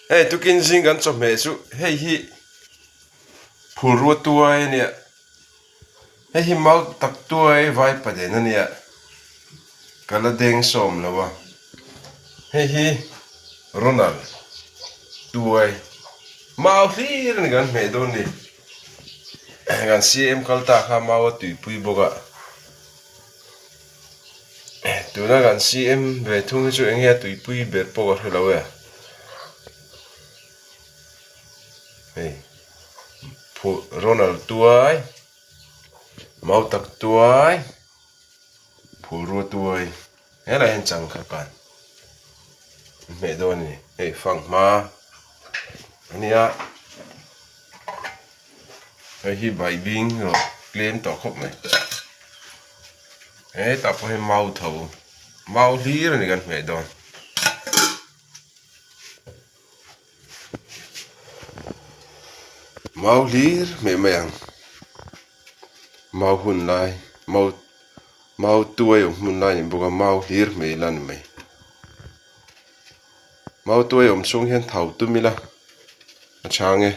Hey, tu kin zing gan chom me chu hey hi phulru tuai ne hey hi mau tak tuai vai pa de na ne kala deng som lawa hey hi Ronald tuai mau hlir ni gan me don ni gan CM kalta kha mau tui pui boga tu na gan CM ve thung chu engya tui pui ber poga helawe hey Ronald tuai mau tak tuai phulru tuai hela hen chang kha pan me don ni hey phang ma ania hi bai bing rồi claim tỏ khóc này ấy tập hay mau thầu mau lý rồi này gần mẹ đòn mau lý mẹ mèng mau hun lai mau mau tuổi hun lai những bữa mau lý mẹ lần mày mau tuổi sung hiền thầu tụi mi la chang nghe